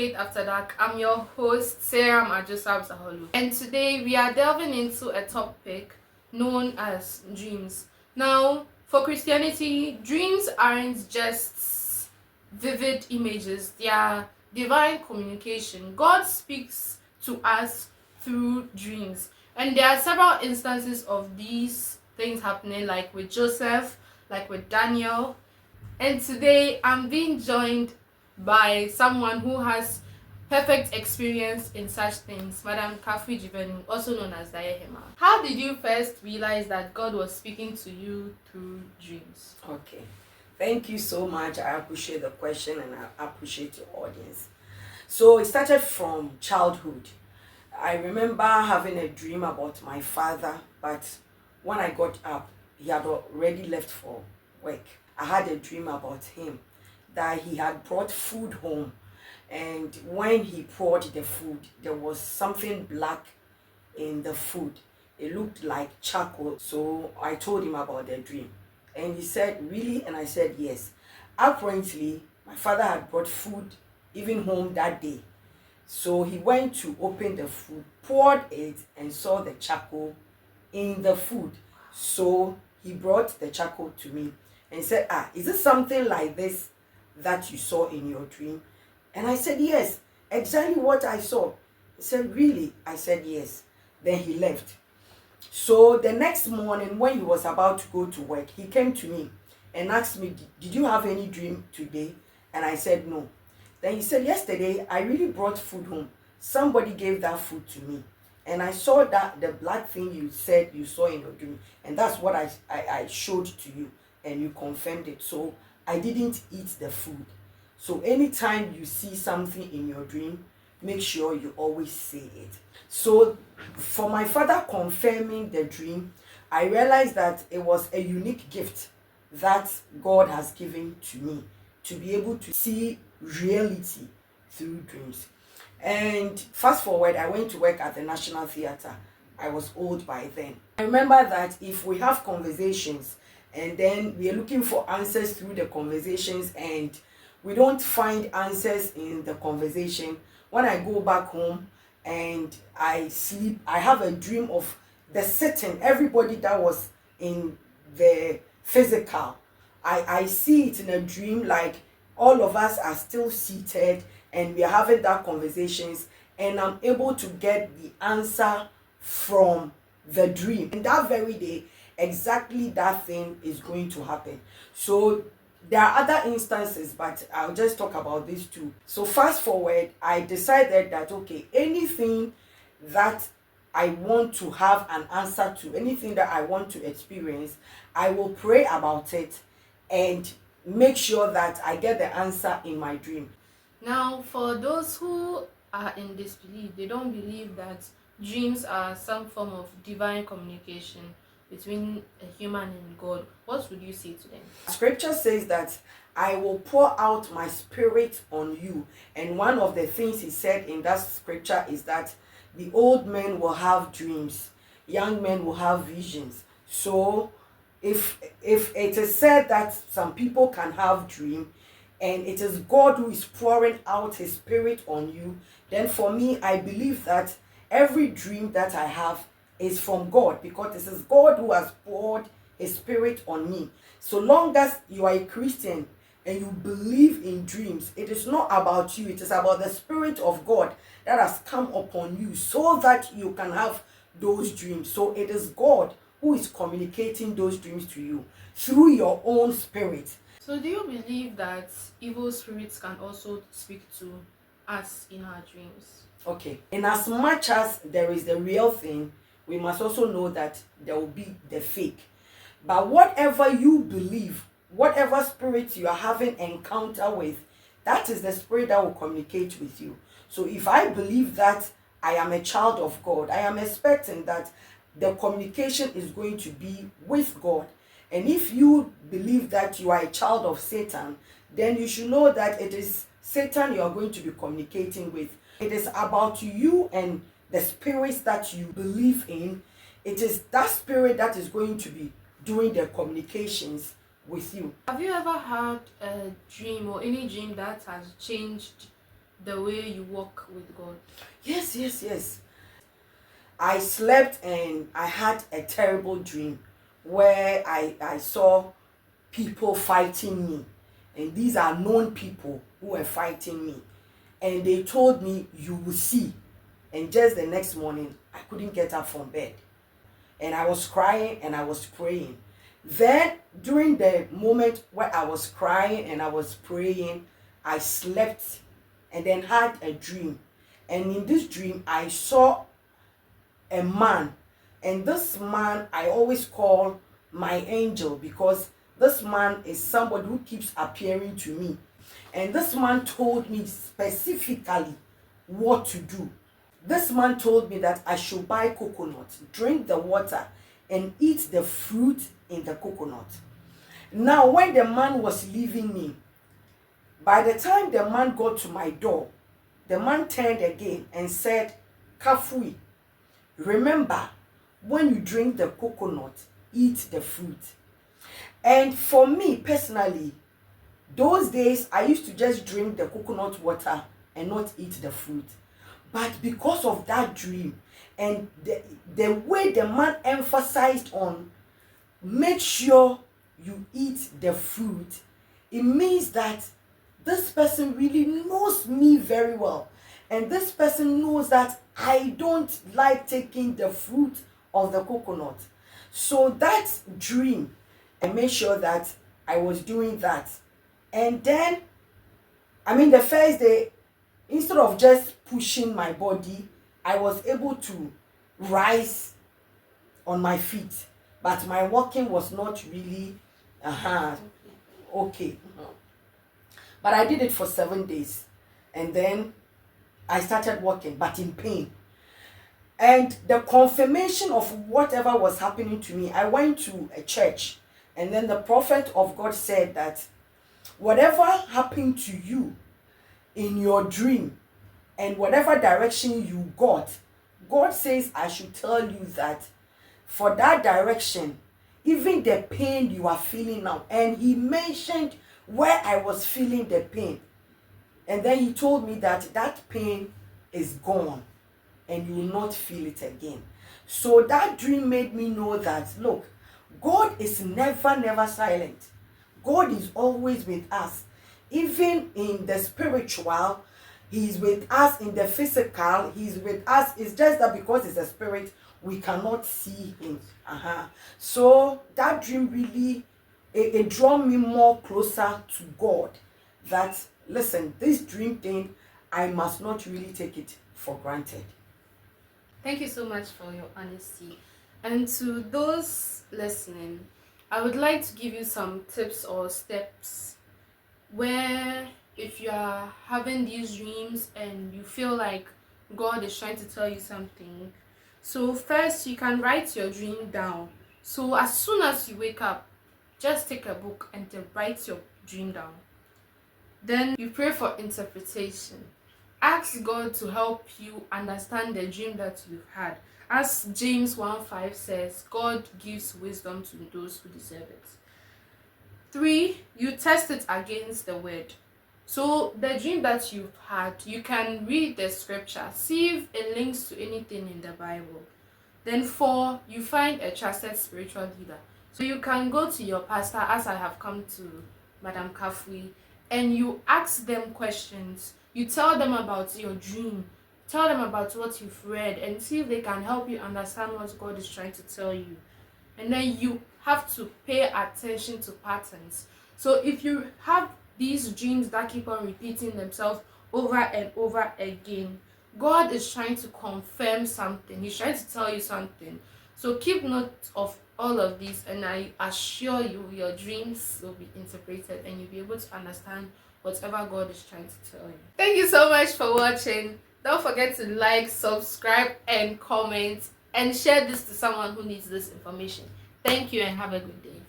Faith After Dark. I'm your host, Sarah Majosab Zaholu. And today we are delving into a topic known as dreams. Now, for Christianity, dreams aren't just vivid images, they are divine communication. God speaks to us through dreams. And there are several instances of these things happening, like with Joseph, like with Daniel. And today I'm being joined by someone who has perfect experience in such things, Madam Kafri Jivenu, also known as Dayehema. How did you first realize that God was speaking to you through dreams? Okay, thank you so much. I appreciate the question and I appreciate your audience. So it started from childhood. I remember having a dream about my father, but when I got up, he had already left for work. I had a dream about him, that he had brought food home, and when he poured the food, there was something black in the food. It looked like charcoal. So I told him about the dream, and he said, "Really?" And I said, "Yes." Apparently, my father had brought food even home that day. So he went to open the food, poured it, and saw the charcoal in the food. So he brought the charcoal to me and said, "Is it something like this that you saw in your dream?" And I said, "Yes, exactly what I saw." He said, "Really?" I said, "Yes." Then he left. So the next morning, when he was about to go to work, he came to me and asked me, "Did you have any dream today?" And I said, "No." Then he said, "Yesterday, I really brought food home. Somebody gave that food to me. And I saw that the black thing you said you saw in your dream. And that's what I showed to you. And you confirmed it. So I didn't eat the food." So anytime you see something in your dream, make sure you always say it. So for my father confirming the dream, I realized that it was a unique gift that God has given to me, to be able to see reality through dreams. And fast forward, I went to work at the National Theatre. I was old by then. I remember that if we have conversations and then we are looking for answers through the conversations and we don't find answers in the conversation, when I go back home and I sleep, I have a dream of the setting, everybody that was in the physical. I see it in a dream, like all of us are still seated and we are having that conversations, and I'm able to get the answer from the dream. And that very day, exactly that thing is going to happen. So there are other instances, but I'll just talk about these two. So fast forward, I decided that, okay, anything that I want to have an answer to, anything that I want to experience, I will pray about it and make sure that I get the answer in my dream. Now, for those who are in disbelief, they don't believe that dreams are some form of divine communication between a human and God, what would you say to them? Scripture says that I will pour out my spirit on you. And one of the things he said in that scripture is that the old men will have dreams, young men will have visions. So if it is said that some people can have dream, and it is God who is pouring out his spirit on you, then for me, I believe that every dream that I have is from God, because this is God who has poured his spirit on me. So long as you are a Christian and you believe in dreams, it is not about you, it is about the spirit of God that has come upon you so that you can have those dreams. So it is God who is communicating those dreams to you through your own spirit. So do you believe that evil spirits can also speak to us in our dreams? Okay, in as much as there is the real thing, we must also know that there will be the fake. But whatever you believe, whatever spirit you are having encounter with, that is the spirit that will communicate with you. So if I believe that I am a child of God, I am expecting that the communication is going to be with God. And if you believe that you are a child of Satan, then you should know that it is Satan you are going to be communicating with. It is about you and the spirits that you believe in. It is that spirit that is going to be doing the communications with you. Have you ever had a dream or any dream that has changed the way you walk with God? Yes. I slept and I had a terrible dream where I saw people fighting me. And these are known people who were fighting me. And they told me, you will see. And just the next morning, I couldn't get up from bed. And I was crying and I was praying. Then, during the moment where I was crying and I was praying, I slept and then had a dream. And in this dream, I saw a man. And this man, I always call my angel, because this man is somebody who keeps appearing to me. And this man told me specifically what to do. This man told me that I should buy coconut, drink the water, and eat the fruit in the coconut. Now, when the man was leaving me, by the time the man got to my door, the man turned again and said, Kafui, remember, when you drink the coconut, eat the fruit. And for me personally, those days I used to just drink the coconut water and not eat the fruit. But because of that dream and the way the man emphasized on make sure you eat the fruit, it means that this person really knows me very well. And this person knows that I don't like taking the fruit of the coconut. So that dream, I made sure that I was doing that. And then, the first day, instead of just pushing my body, I was able to rise on my feet. But my walking was not really okay. But I did it for 7 days. And then I started walking, but in pain. And the confirmation of whatever was happening to me, I went to a church. And then the prophet of God said that whatever happened to you in your dream and whatever direction you got, God says I should tell you that for that direction, even the pain you are feeling now, and he mentioned where I was feeling the pain. And then he told me that that pain is gone and you will not feel it again. So that dream made me know that, look, God is never silent. God is always with us. Even in the spiritual, he's with us. In the physical, he's with us. It's just that because it's a spirit, we cannot see him. So that dream really, it drew me more closer to God. That, listen, this dream thing, I must not really take it for granted. Thank you so much for your honesty. And to those listening, I would like to give you some tips or steps where if you are having these dreams and you feel like God is trying to tell you something. So first, you can write your dream down. So as soon as you wake up, just take a book and then write your dream down. Then you pray for interpretation. Ask God to help you understand the dream that you've had. As James 1:5 says, God gives wisdom to those who deserve it. 3, you test it against the word. So the dream that you've had, you can read the scripture, see if it links to anything in the Bible. Then 4, you find a trusted spiritual leader. So you can go to your pastor, as I have come to Madam Kafui, and you ask them questions. You tell them about your dream. Tell them about what you've read and see if they can help you understand what God is trying to tell you. And then you have to pay attention to patterns. So if you have these dreams that keep on repeating themselves over and over again, God is trying to confirm something. He's trying to tell you something. So keep note of all of these, and I assure you your dreams will be interpreted and you'll be able to understand whatever God is trying to tell you. Thank you so much for watching. Don't forget to like, subscribe, and comment, and share this to someone who needs this information. Thank you and have a good day.